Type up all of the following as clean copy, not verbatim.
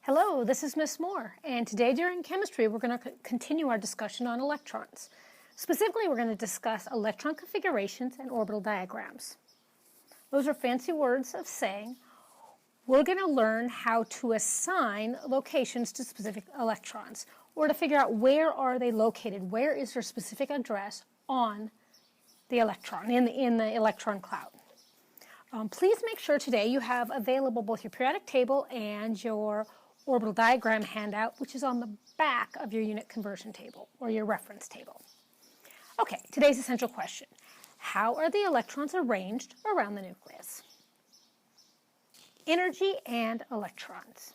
Hello, this is Miss Moore, and today during chemistry we're going to continue our discussion on electrons. Specifically, we're going to discuss electron configurations and orbital diagrams. Those are fancy words of saying we're going to learn how to assign locations to specific electrons, or to figure out where are they located, where is their specific address on the electron, in the electron cloud. Please make sure today you have available both your periodic table and your orbital diagram handout, which is on the back of your unit conversion table or your reference table. Okay, today's essential question. How are the electrons arranged around the nucleus? Energy and electrons.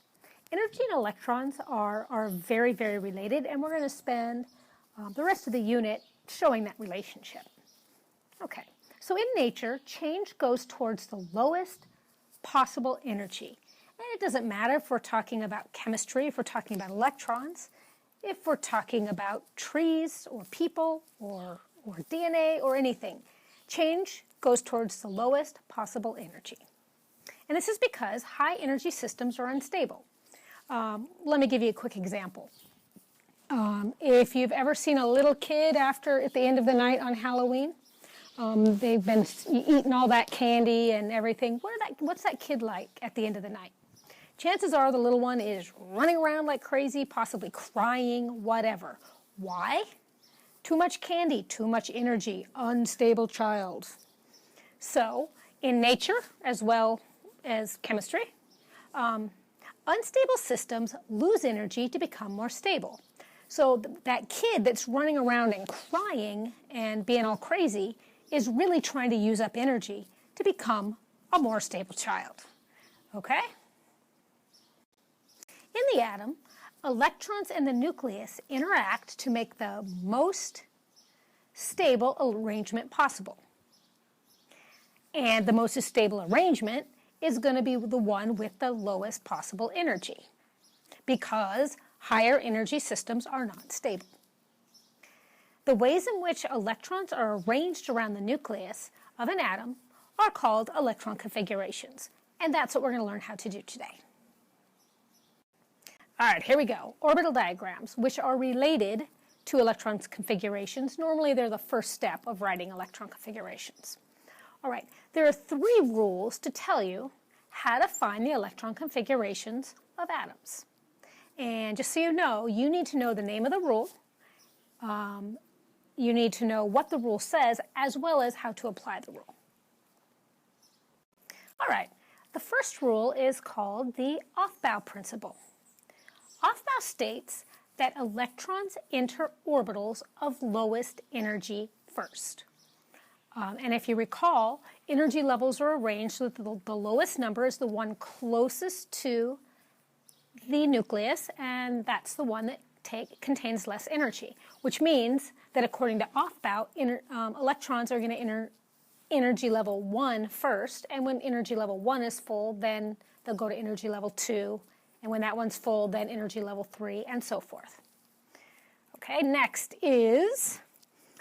Energy and electrons are very, very related, and we're going to spend the rest of the unit showing that relationship. Okay, so in nature, change goes towards the lowest possible energy. And it doesn't matter if we're talking about chemistry, if we're talking about electrons, if we're talking about trees or people or DNA or anything. Change goes towards the lowest possible energy. And this is because high energy systems are unstable. Let me give you a quick example. If you've ever seen a little kid at the end of the night on Halloween, they've been eating all that candy and everything. What's that kid like at the end of the night? Chances are the little one is running around like crazy, possibly crying, whatever. Why? Too much candy, too much energy, unstable child. So, in nature, as well as chemistry, unstable systems lose energy to become more stable. So that kid that's running around and crying and being all crazy is really trying to use up energy to become a more stable child. Okay? In the atom, electrons and the nucleus interact to make the most stable arrangement possible. And the most stable arrangement is going to be the one with the lowest possible energy, because higher energy systems are not stable. The ways in which electrons are arranged around the nucleus of an atom are called electron configurations, and that's what we're going to learn how to do today. All right, here we go. Orbital diagrams, which are related to electron configurations. Normally, they're the first step of writing electron configurations. All right, there are 3 rules to tell you how to find the electron configurations of atoms. And just so you need to know the name of the rule. You need to know what the rule says, as well as how to apply the rule. All right, the first rule is called the Aufbau principle. Aufbau states that electrons enter orbitals of lowest energy first. And if you recall, energy levels are arranged so that the lowest number is the one closest to the nucleus, and that's the one that contains less energy, which means that according to Aufbau, electrons are going to enter energy level 1 first, and when energy level 1 is full, then they'll go to energy level 2, and when that one's full, then energy level 3, and so forth. Okay, next is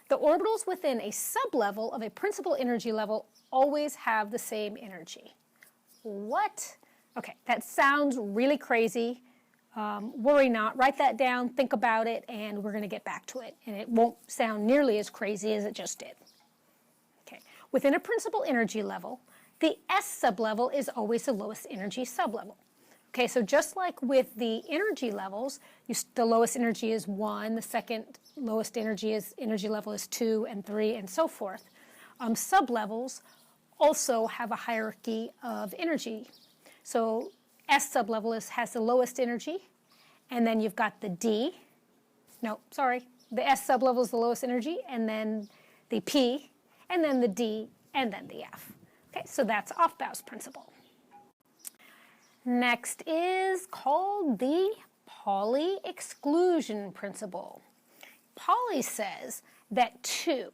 the orbitals within a sublevel of a principal energy level always have the same energy. What? Okay, that sounds really crazy. Worry not. Write that down, think about it, and we're going to get back to it. And it won't sound nearly as crazy as it just did. Okay, within a principal energy level, the S sublevel is always the lowest energy sublevel. Okay, so just like with the energy levels, the lowest energy is 1, the second lowest energy level is 2 and 3, and so forth. Sublevels also have a hierarchy of energy. So S sublevel has the lowest energy, and then you've got the the S sublevel is the lowest energy, and then the P, and then the D, and then the F. Okay, so that's Aufbau's principle. Next is called the Pauli exclusion principle. Pauli says that 2,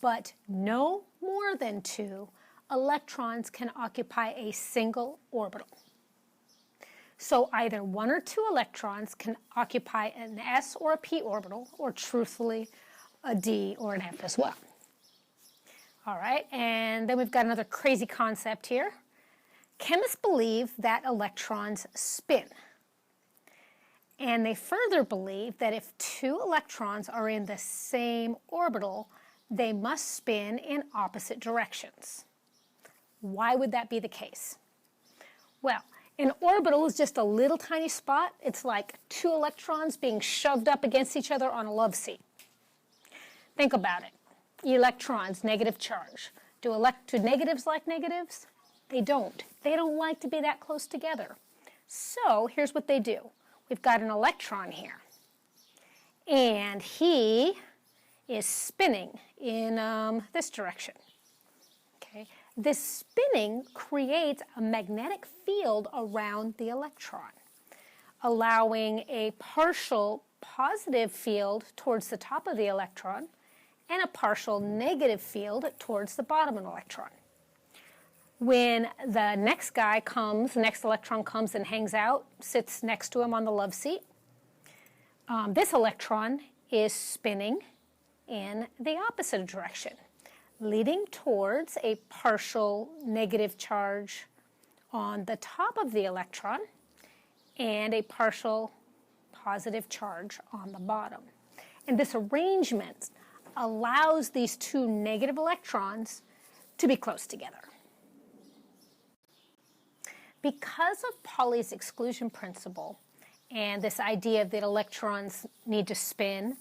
but no more than 2, electrons can occupy a single orbital. So either 1 or 2 electrons can occupy an S or a P orbital, or truthfully, a D or an F as well. All right, and then we've got another crazy concept here. Chemists believe that electrons spin. And they further believe that if two electrons are in the same orbital, they must spin in opposite directions. Why would that be the case? Well, an orbital is just a little tiny spot. It's like two electrons being shoved up against each other on a love seat. Think about it. Electrons, negative charge. Do negatives like negatives? They don't. They don't like to be that close together. So here's what they do. We've got an electron here. And he is spinning in this direction. Okay. This spinning creates a magnetic field around the electron, allowing a partial positive field towards the top of the electron and a partial negative field towards the bottom of the electron. When the next electron comes and hangs out, sits next to him on the love seat, this electron is spinning in the opposite direction, leading towards a partial negative charge on the top of the electron and a partial positive charge on the bottom. And this arrangement allows these two negative electrons to be close together. Because of Pauli's exclusion principle and this idea that electrons need to spin,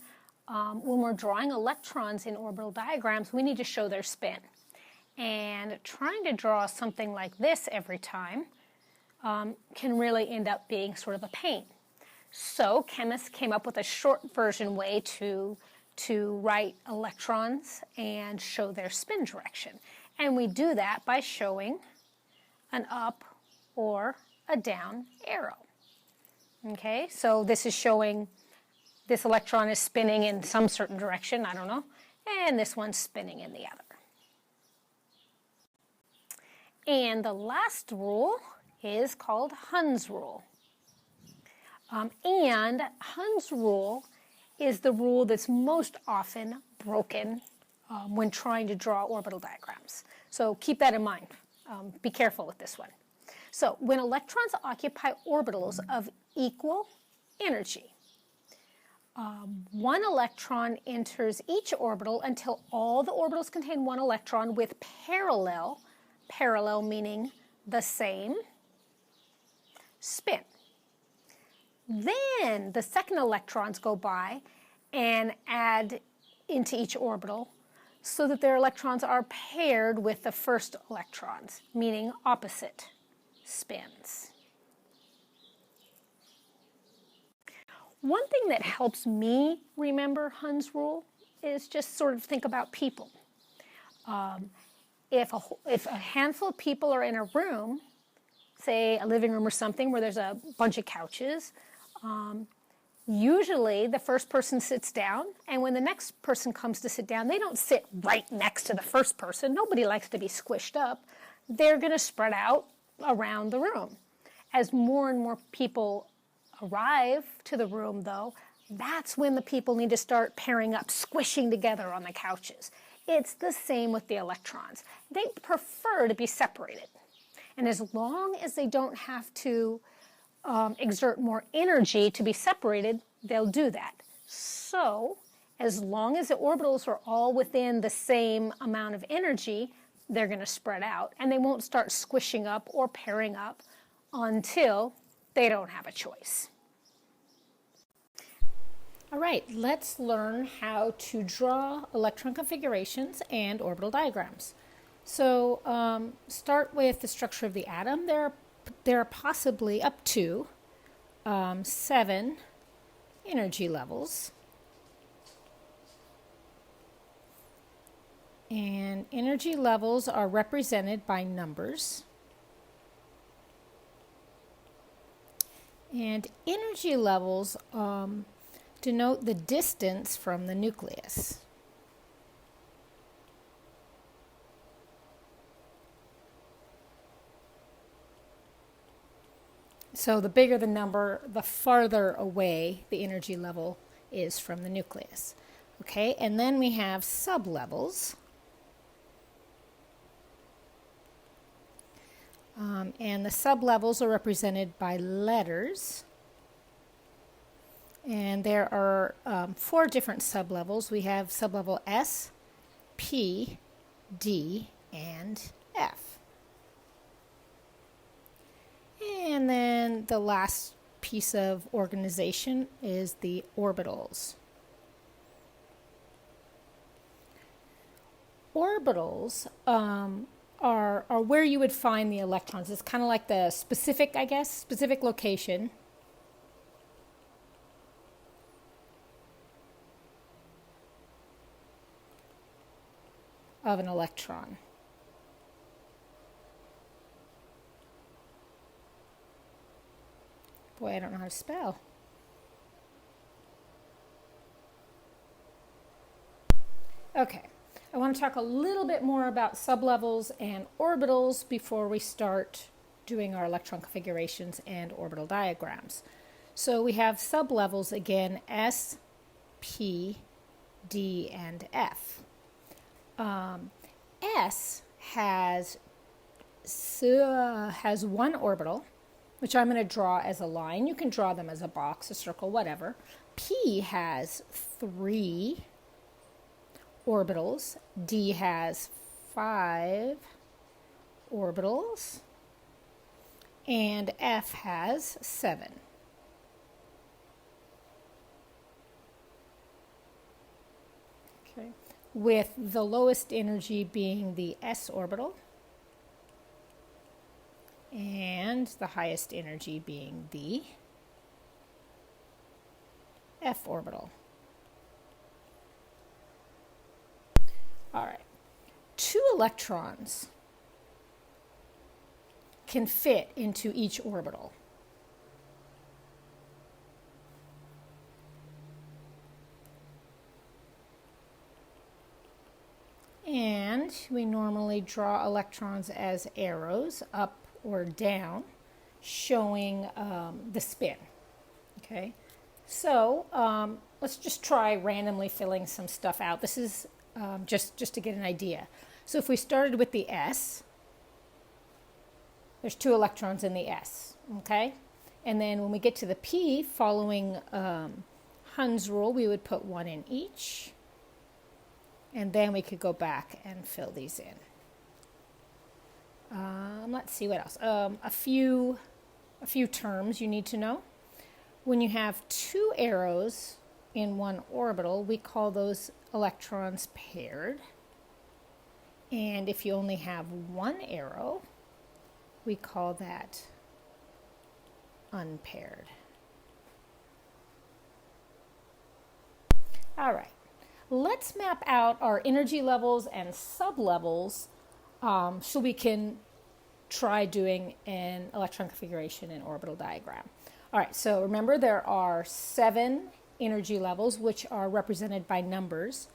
when we're drawing electrons in orbital diagrams, we need to show their spin. And trying to draw something like this every time can really end up being sort of a pain. So chemists came up with a short version way to write electrons and show their spin direction. And we do that by showing an up or a down arrow. Okay, so this is showing this electron is spinning in some certain direction, I don't know, and this one's spinning in the other. And the last rule is called Hund's rule. And Hund's rule is the rule that's most often broken when trying to draw orbital diagrams. So keep that in mind. Be careful with this one. So when electrons occupy orbitals of equal energy, one electron enters each orbital until all the orbitals contain one electron with parallel meaning the same, spin. Then the second electrons go by and add into each orbital so that their electrons are paired with the first electrons, meaning opposite spins. One thing that helps me remember Hund's rule is just sort of think about people. If a handful of people are in a room, say a living room or something where there's a bunch of couches, usually the first person sits down, and when the next person comes to sit down, they don't sit right next to the first person. Nobody likes to be squished up. They're going to spread out around the room. As more and more people arrive to the room, though, that's when the people need to start pairing up, squishing together on the couches. It's the same with the electrons. They prefer to be separated. And as long as they don't have to exert more energy to be separated, they'll do that. So, as long as the orbitals are all within the same amount of energy, they're going to spread out, and they won't start squishing up or pairing up until they don't have a choice. All right, let's learn how to draw electron configurations and orbital diagrams. So start with the structure of the atom. There are possibly up to 7 energy levels. And energy levels are represented by numbers. And energy levels denote the distance from the nucleus. So the bigger the number, the farther away the energy level is from the nucleus. Okay, and then we have sublevels. And the sublevels are represented by letters. And there are 4 different sublevels. We have sublevel S, P, D, and F. And then the last piece of organization is the orbitals. Orbitals are where you would find the electrons. It's kind of like the specific, I guess, specific location of an electron. Boy, I don't know how to spell. Okay, I want to talk a little bit more about sublevels and orbitals before we start doing our electron configurations and orbital diagrams. So we have sublevels again, S, P, D, and F. S has one orbital, which I'm going to draw as a line. You can draw them as a box, a circle, whatever. P has 3 orbitals. D has 5 orbitals. And F has 7. Okay. With the lowest energy being the S orbital, and the highest energy being the F orbital. All right, 2 electrons can fit into each orbital. And we normally draw electrons as arrows up or down, showing the spin. Okay, so let's just try randomly filling some stuff out. This is just to get an idea. So if we started with the S, there's 2 electrons in the S. Okay, and then when we get to the P, following Hund's rule, we would put 1 in each, and then we could go back and fill these in. Let's see what else. A few terms you need to know. When you have 2 arrows in one orbital, we call those electrons paired. And if you only have 1 arrow, we call that unpaired. All right, let's map out our energy levels and sublevels so we can try doing an electron configuration and orbital diagram. All right, so remember there are 7 energy levels, which are represented by numbers.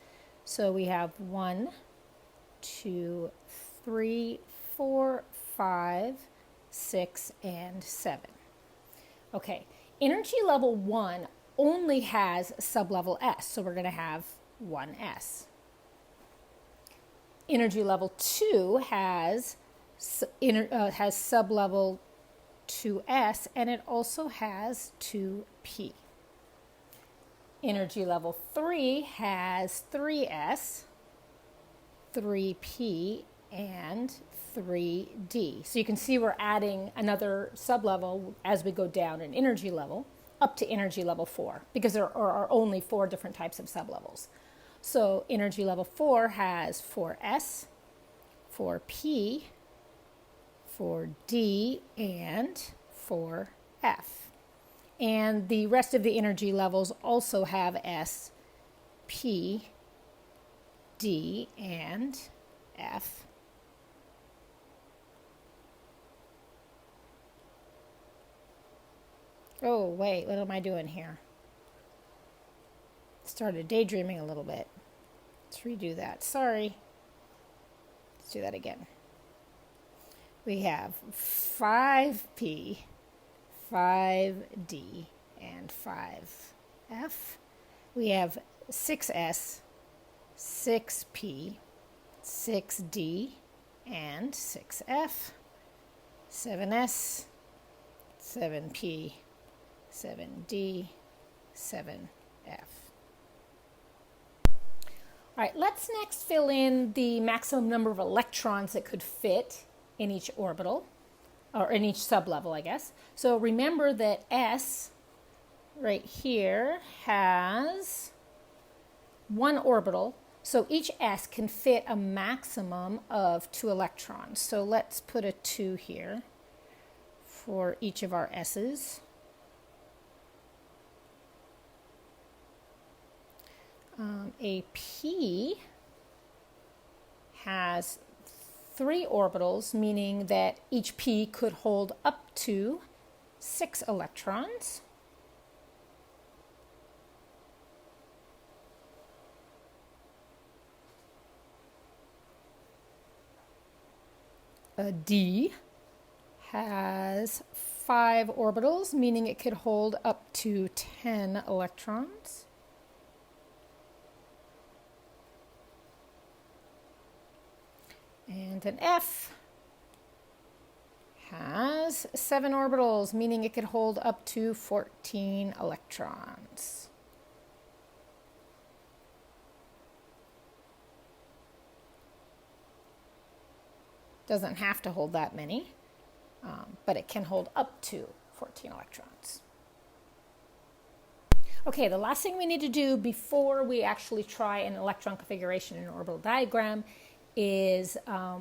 So we have 1, 2, 3, 4, 5, 6, and 7. Okay, energy level 1 only has sublevel S, so we're going to have 1s. Energy level 2 has sublevel 2s, and it also has 2p. Energy level 3 has 3s, 3p, and 3d. So you can see we're adding another sublevel as we go down in energy level up to energy level 4, because there are only 4 different types of sublevels. So energy level 4 has 4s, 4p, 4d, and 4f. And the rest of the energy levels also have S, P, D, and F. Oh, wait, what am I doing here? Started daydreaming a little bit. Let's redo that. Sorry. Let's do that again. We have 5P, 5D, and 5F. We have 6S, 6P, 6D, and 6F. 7S, 7P, 7D, 7F. All right, let's next fill in the maximum number of electrons that could fit in each orbital, or in each sublevel, I guess. So remember that S right here has one orbital, so each S can fit a maximum of 2 electrons. So let's put a 2 here for each of our S's. A P has 3 orbitals, meaning that each P could hold up to 6 electrons. A D has 5 orbitals, meaning it could hold up to 10 electrons. And an F has 7 orbitals, meaning it could hold up to 14 electrons. Doesn't have to hold that many, but it can hold up to 14 electrons. Okay, the last thing we need to do before we actually try an electron configuration in an orbital diagram is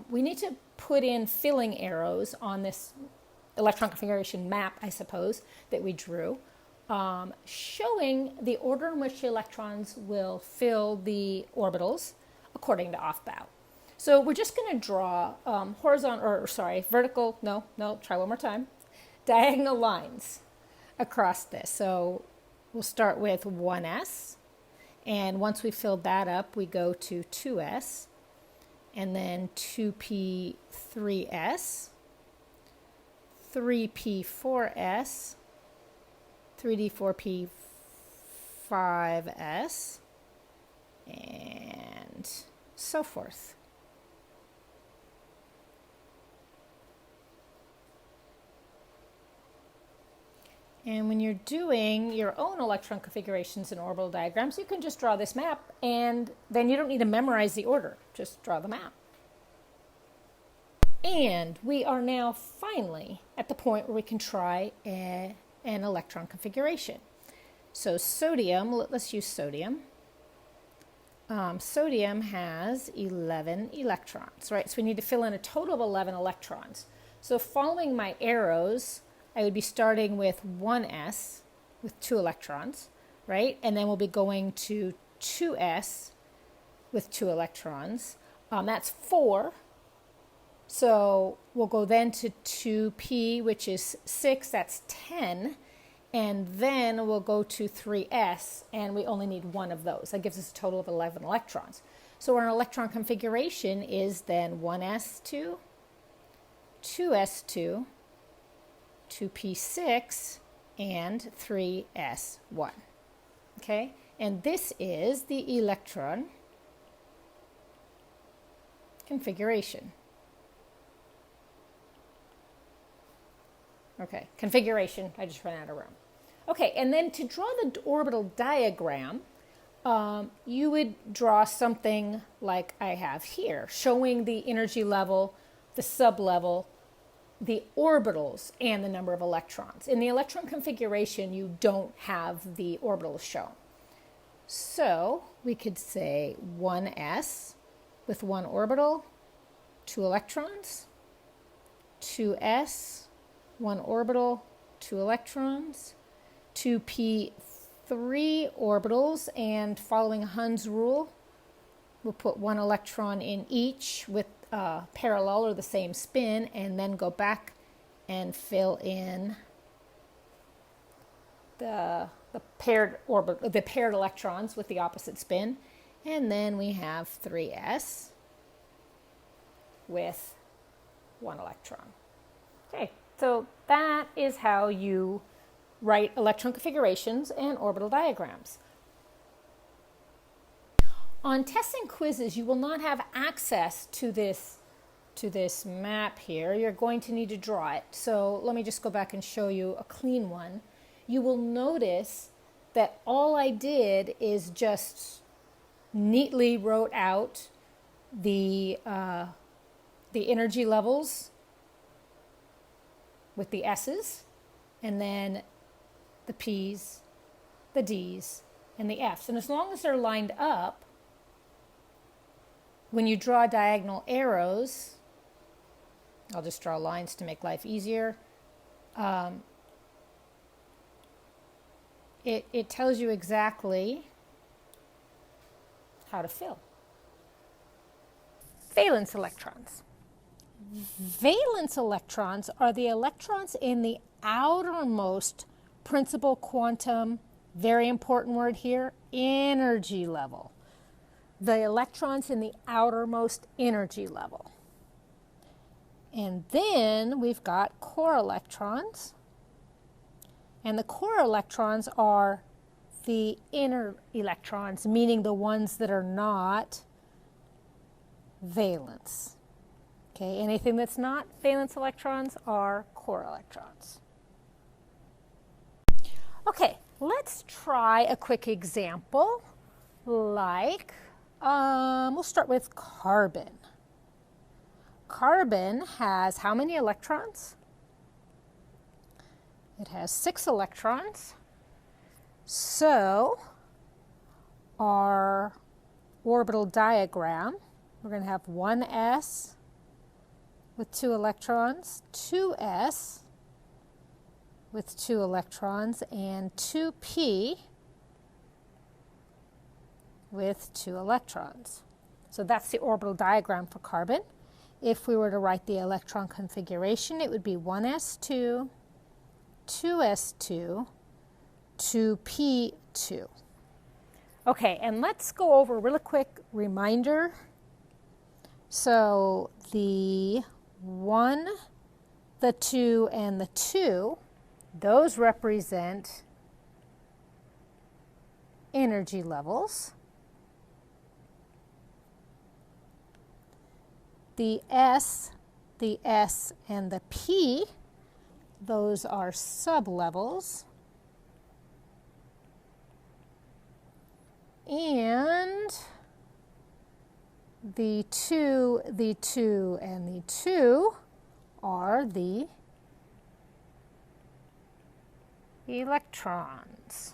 we need to put in filling arrows on this electron configuration map, I suppose, that we drew, showing the order in which the electrons will fill the orbitals according to off-bow. So we're just going to draw diagonal lines across this. So we'll start with 1s, and once we filled that up, we go to 2s, and then 2p3s, 3p4s, 3d4p5s, and so forth. And when you're doing your own electron configurations and orbital diagrams, you can just draw this map, and then you don't need to memorize the order. Just draw the map. And we are now finally at the point where we can try an electron configuration. So sodium, let's use sodium. Sodium has 11 electrons, right? So we need to fill in a total of 11 electrons. So following my arrows, I would be starting with 1s with 2 electrons, right? And then we'll be going to 2s with 2 electrons. That's 4. So we'll go then to 2p, which is 6, that's 10. And then we'll go to 3s, and we only need 1 of those. That gives us a total of 11 electrons. So our electron configuration is then 1s2, 2s2, 2p6, and 3s1. Okay, and this is the electron configuration. Okay, configuration, I just ran out of room. Okay, and then to draw the orbital diagram, you would draw something like I have here, showing the energy level, the sublevel, the orbitals, and the number of electrons. In the electron configuration, you don't have the orbitals shown. So we could say 1s with 1 orbital, 2 electrons, 2s, 1 orbital, 2 electrons, 2p, 3 orbitals, and following Hund's rule, we'll put 1 electron in each with parallel or the same spin, and then go back and fill in the paired electrons with the opposite spin, and then we have 3s with 1 electron. Okay, so that is how you write electron configurations and orbital diagrams. On tests and quizzes, you will not have access to this map here. You're going to need to draw it. So let me just go back and show you a clean one. You will notice that all I did is just neatly wrote out the energy levels with the S's, and then the P's, the D's, and the F's. And as long as they're lined up, when you draw diagonal arrows, I'll just draw lines to make life easier, it tells you exactly how to fill. Valence electrons. Valence electrons are the electrons in the outermost principal quantum, very important word here, energy level. The electrons in the outermost energy level. And then we've got core electrons. And the core electrons are the inner electrons, meaning the ones that are not valence. Okay, anything that's not valence electrons are core electrons. Okay, let's try a quick example, like, we'll start with carbon. Carbon has how many electrons? It has 6 electrons. So our orbital diagram, we're going to have 1s with 2 electrons, 2s with 2 electrons, and 2p with 2 electrons. So that's the orbital diagram for carbon. If we were to write the electron configuration, it would be 1s2, 2s2, 2p2. Okay, and let's go over a really quick reminder. So the 1, the 2, and the 2, those represent energy levels. The S, and the P, those are sublevels. And the 2, and the 2 are the electrons.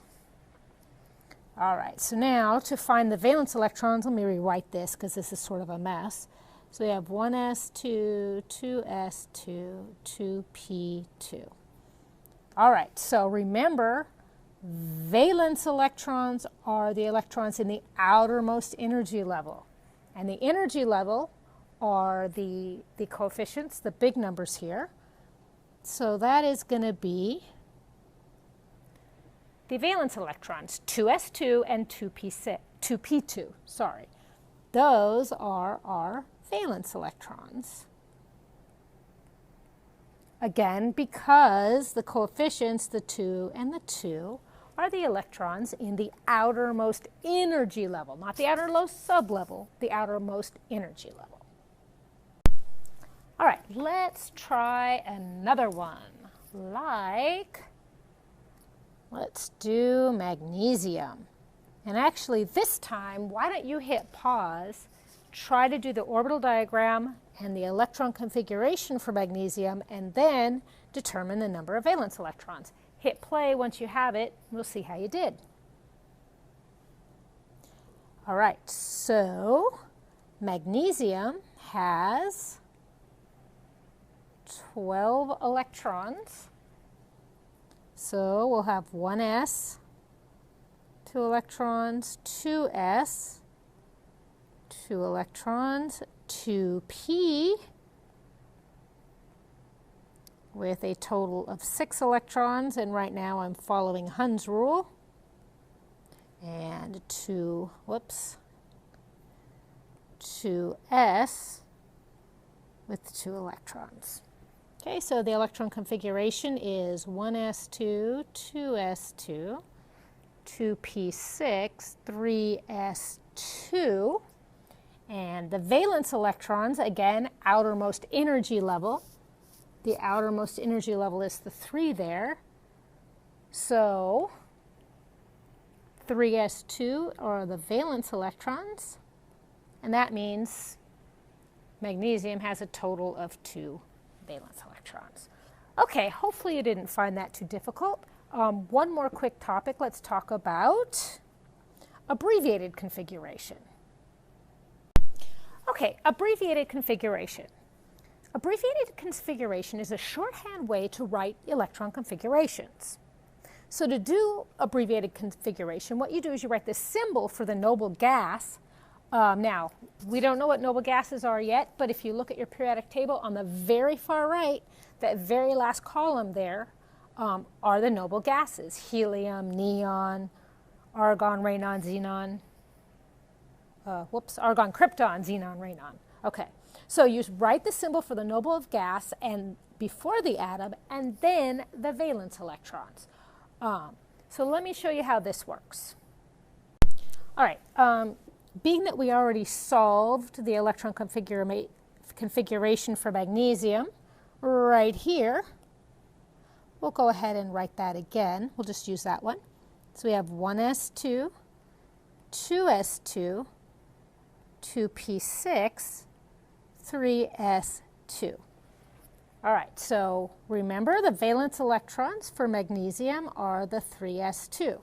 All right, so now to find the valence electrons, let me rewrite this because this is sort of a mess. So we have 1s2, 2s2, 2p2. All right, so remember, valence electrons are the electrons in the outermost energy level. And the energy level are the coefficients, the big numbers here. So that is going to be the valence electrons, 2s2 and 2p2, sorry. Those are our valence electrons. Again, because the coefficients, the 2 and the 2, are the electrons in the outermost energy level, not the outermost sublevel, the outermost energy level. All right, let's try another one, like, let's do magnesium. And actually this time, why don't you hit pause, try to do the orbital diagram and the electron configuration for magnesium, and then determine the number of valence electrons. Hit play once you have it, we'll see how you did. All right, so magnesium has 12 electrons. So we'll have 1s, 2 electrons, 2s, 2 electrons, 2p, with a total of 6 electrons, and right now I'm following Hund's rule, and 2s with 2 electrons. Okay, so the electron configuration is 1s2, 2s2, 2p6, 3s2, and the valence electrons, again, outermost energy level. The outermost energy level is the 3 there. So 3s2 are the valence electrons, and that means magnesium has a total of 2 valence electrons. Okay, hopefully you didn't find that too difficult. One more quick topic. Let's talk about abbreviated configuration. Okay, abbreviated configuration. Abbreviated configuration is a shorthand way to write electron configurations. So to do abbreviated configuration, what you do is you write the symbol for the noble gas. Now, we don't know what noble gases are yet, but if you look at your periodic table on the very far right, that very last column there are the noble gases: helium, neon, argon, radon, xenon. Argon, krypton, xenon, radon. Okay, so you write the symbol for the noble of gas and before the atom, and then the valence electrons. So let me show you how this works. All right, being that we already solved the electron configuration for magnesium right here, we'll go ahead and write that again. We'll just use that one. So we have 1s2, 2s2, 2p6, 3s2. All right, so remember the valence electrons for magnesium are the 3s2.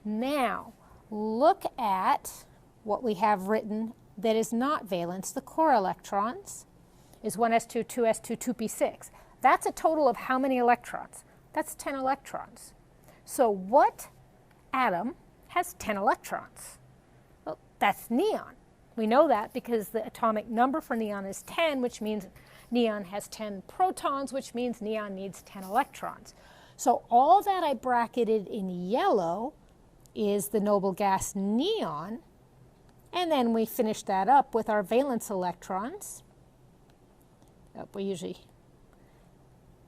Now, look at what we have written that is not valence. The core electrons is 1s2, 2s2, 2p6. That's a total of how many electrons? That's 10 electrons. So what atom has 10 electrons? Well, that's neon. We know that because the atomic number for neon is 10, which means neon has 10 protons, which means neon needs 10 electrons. So all that I bracketed in yellow is the noble gas neon, and then we finish that up with our valence electrons.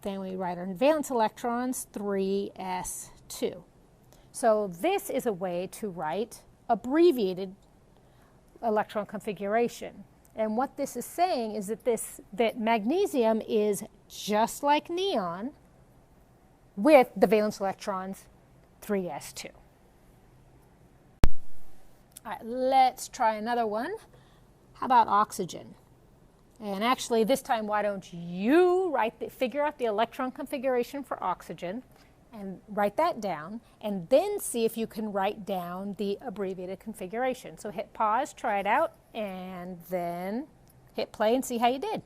Then we write our valence electrons, 3s2. So this is a way to write abbreviated electron configuration. And what this is saying is that magnesium is just like neon with the valence electrons 3s2. All right, let's try another one. How about oxygen? And actually, this time, why don't you figure out the electron configuration for oxygen and write that down, and then see if you can write down the abbreviated configuration. So hit pause, try it out, and then hit play and see how you did.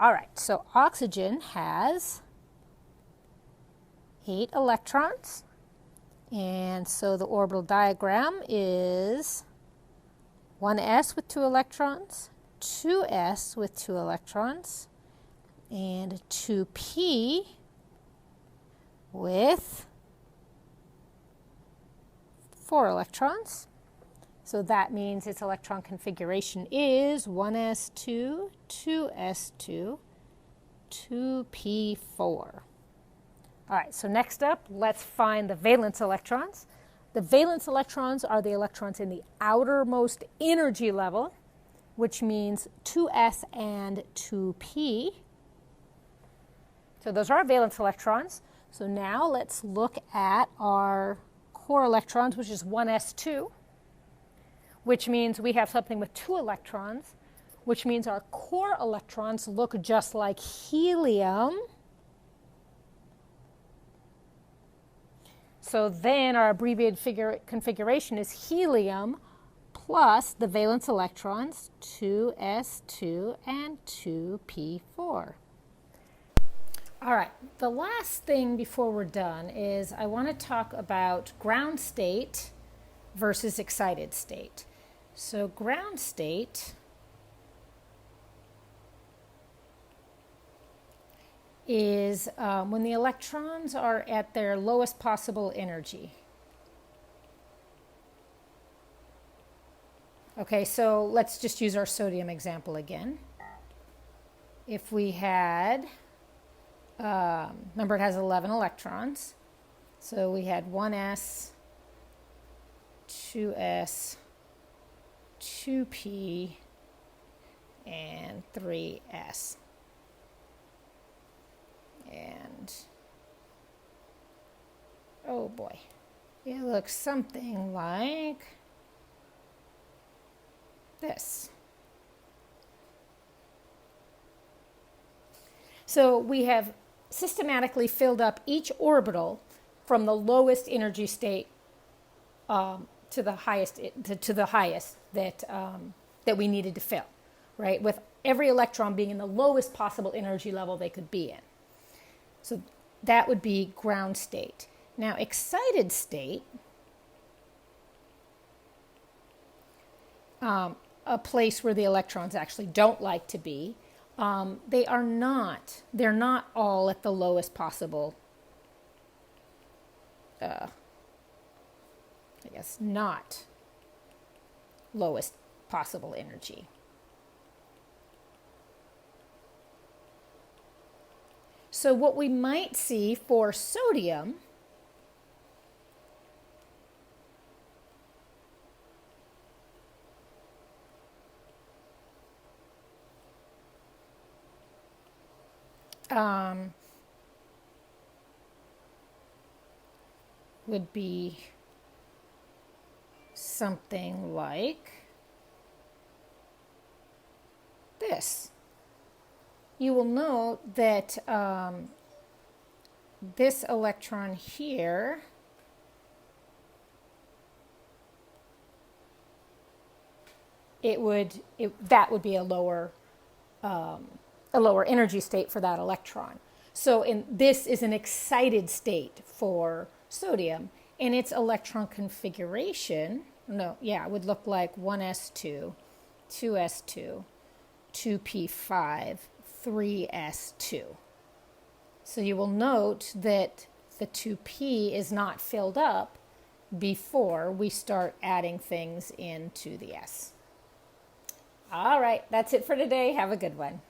All right, so oxygen has 8 electrons. And so the orbital diagram is 1s with 2 electrons, 2s with 2 electrons, and 2p with 4 electrons. So that means its electron configuration is 1s2, 2s2, 2p4. All right, so next up, let's find the valence electrons. The valence electrons are the electrons in the outermost energy level, which means 2s and 2p. So those are our valence electrons. So now let's look at our core electrons, which is 1s2, which means we have something with 2 electrons, which means our core electrons look just like helium. So then our abbreviated configuration is helium plus the valence electrons, 2s2 and 2p4. All right, the last thing before we're done is I want to talk about ground state versus excited state. So ground state is when the electrons are at their lowest possible energy. Okay, so let's just use our sodium example again. If we had, remember it has 11 electrons, so we had 1s, 2s, 2p, and 3s. And Oh boy. It looks something like this. So we have systematically filled up each orbital from the lowest energy state to the highest that we needed to fill, right? With every electron being in the lowest possible energy level they could be in. So that would be ground state. Now, excited state, a place where the electrons actually don't like to be, they're not all at the lowest possible, not lowest possible energy. So what we might see for sodium would be something like this. You will note that this electron here that would be a lower energy state for that electron. So this is an excited state for sodium, and its electron configuration, would look like 1s2, 2s2, 2p5, 3s2. So you will note that the 2p is not filled up before we start adding things into the s. All right, that's it for today. Have a good one.